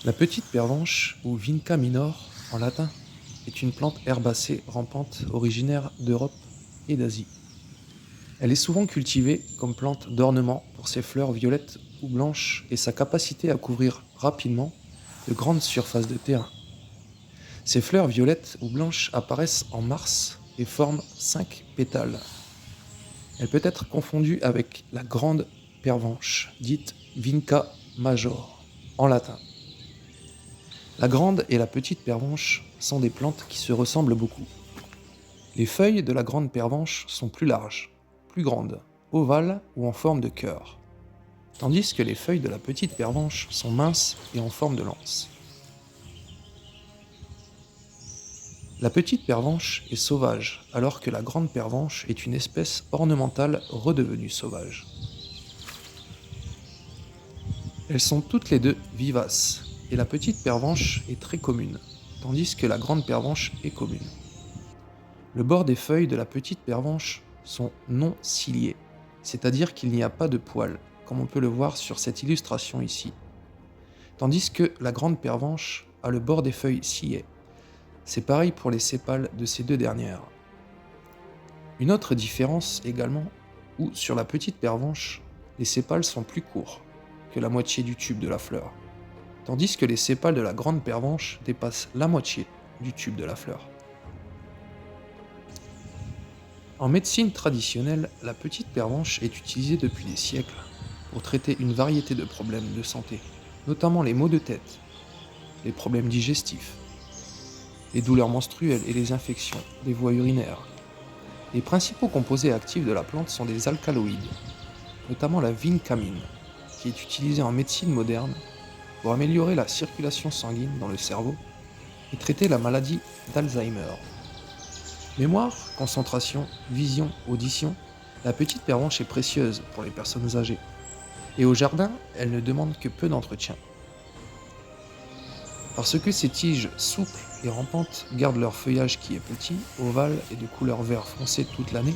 La petite pervenche, ou Vinca minor en latin, est une plante herbacée rampante originaire d'Europe et d'Asie. Elle est souvent cultivée comme plante d'ornement pour ses fleurs violettes ou blanches et sa capacité à couvrir rapidement de grandes surfaces de terrain. Ces fleurs violettes ou blanches apparaissent en mars et forment 5 pétales. Elle peut être confondue avec la grande pervenche, dite Vinca major en latin. La grande et la petite pervenche sont des plantes qui se ressemblent beaucoup. Les feuilles de la grande pervenche sont plus larges, plus grandes, ovales ou en forme de cœur, tandis que les feuilles de la petite pervenche sont minces et en forme de lance. La petite pervenche est sauvage, alors que la grande pervenche est une espèce ornementale redevenue sauvage. Elles sont toutes les deux vivaces, et la petite pervenche est très commune, tandis que la grande pervenche est commune. Le bord des feuilles de la petite pervenche sont non ciliés, c'est-à-dire qu'il n'y a pas de poils, comme on peut le voir sur cette illustration ici, tandis que la grande pervenche a le bord des feuilles ciliés. C'est pareil pour les sépales de ces deux dernières. Une autre différence également, où sur la petite pervenche, les sépales sont plus courts que la moitié du tube de la fleur, tandis que les sépales de la grande pervenche dépassent la moitié du tube de la fleur. En médecine traditionnelle, la petite pervenche est utilisée depuis des siècles pour traiter une variété de problèmes de santé, notamment les maux de tête, les problèmes digestifs, les douleurs menstruelles et les infections des voies urinaires. Les principaux composés actifs de la plante sont des alcaloïdes, notamment la vincamine, qui est utilisée en médecine moderne pour améliorer la circulation sanguine dans le cerveau et traiter la maladie d'Alzheimer. Mémoire, concentration, vision, audition, la petite pervenche est précieuse pour les personnes âgées. Et au jardin, elle ne demande que peu d'entretien. Parce que ces tiges souples et rampantes gardent leur feuillage qui est petit, ovale et de couleur vert foncé toute l'année,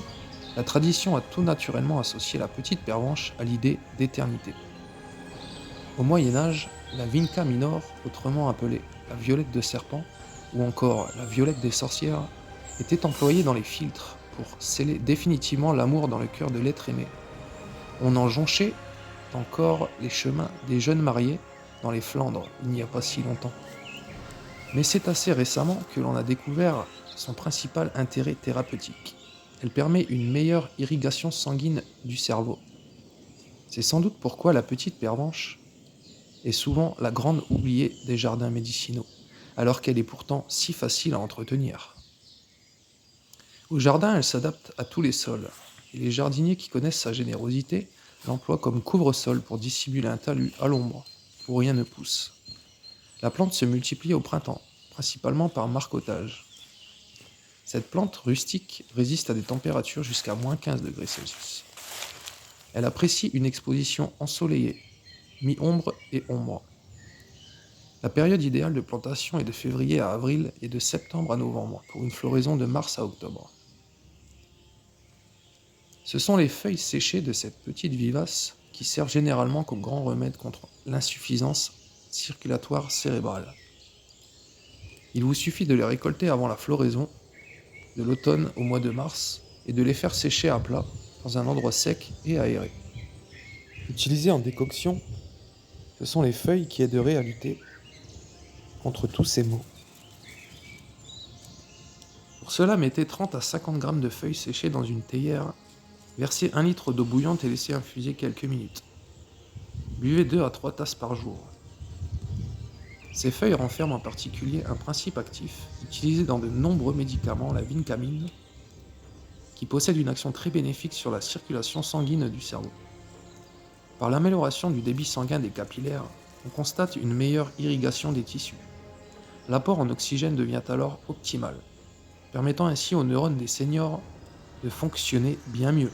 la tradition a tout naturellement associé la petite pervenche à l'idée d'éternité. Au Moyen-Âge, la Vinca minor, autrement appelée la violette de serpent, ou encore la violette des sorcières, était employée dans les filtres pour sceller définitivement l'amour dans le cœur de l'être aimé. On en jonchait encore les chemins des jeunes mariés dans les Flandres il n'y a pas si longtemps. Mais c'est assez récemment que l'on a découvert son principal intérêt thérapeutique. Elle permet une meilleure irrigation sanguine du cerveau. C'est sans doute pourquoi la petite pervenche est souvent la grande oubliée des jardins médicinaux, alors qu'elle est pourtant si facile à entretenir. Au jardin, elle s'adapte à tous les sols, et les jardiniers qui connaissent sa générosité l'emploient comme couvre-sol pour dissimuler un talus à l'ombre, où rien ne pousse. La plante se multiplie au printemps, principalement par marcottage. Cette plante rustique résiste à des températures jusqu'à -15 degrés Celsius. Elle apprécie une exposition ensoleillée, mi-ombre et ombre. La période idéale de plantation est de février à avril et de septembre à novembre, pour une floraison de mars à octobre. Ce sont les feuilles séchées de cette petite vivace qui servent généralement comme grand remède contre l'insuffisance circulatoire cérébrale. Il vous suffit de les récolter avant la floraison, de l'automne au mois de mars, et de les faire sécher à plat dans un endroit sec et aéré. Utilisées en décoction, ce sont les feuilles qui aideraient à lutter contre tous ces maux. Pour cela, mettez 30 à 50 grammes de feuilles séchées dans une théière, versez 1 litre d'eau bouillante et laissez infuser quelques minutes. Buvez 2 à 3 tasses par jour. Ces feuilles renferment en particulier un principe actif utilisé dans de nombreux médicaments, la vincamine, qui possède une action très bénéfique sur la circulation sanguine du cerveau. Par l'amélioration du débit sanguin des capillaires, on constate une meilleure irrigation des tissus. L'apport en oxygène devient alors optimal, permettant ainsi aux neurones des seniors de fonctionner bien mieux.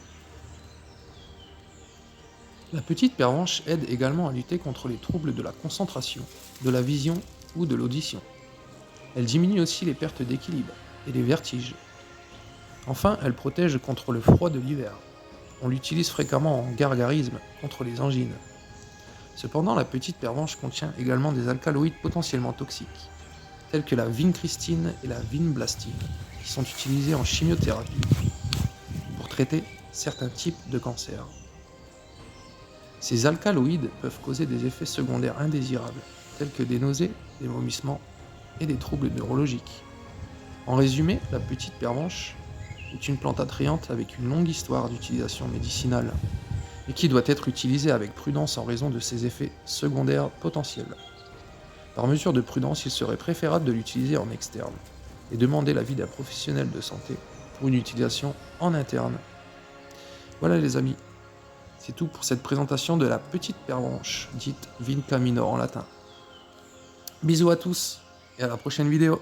La petite pervenche aide également à lutter contre les troubles de la concentration, de la vision ou de l'audition. Elle diminue aussi les pertes d'équilibre et les vertiges. Enfin, elle protège contre le froid de l'hiver. On l'utilise fréquemment en gargarisme contre les angines. Cependant, la petite pervenche contient également des alcaloïdes potentiellement toxiques, tels que la vincristine et la vinblastine, qui sont utilisés en chimiothérapie pour traiter certains types de cancers. Ces alcaloïdes peuvent causer des effets secondaires indésirables, tels que des nausées, des vomissements et des troubles neurologiques. En résumé, la petite pervenche est une plante attrayante avec une longue histoire d'utilisation médicinale, et qui doit être utilisée avec prudence en raison de ses effets secondaires potentiels. Par mesure de prudence, il serait préférable de l'utiliser en externe et demander l'avis d'un professionnel de santé pour une utilisation en interne. Voilà les amis, c'est tout pour cette présentation de la petite pervenche, dite Vinca minor en latin. Bisous à tous et à la prochaine vidéo.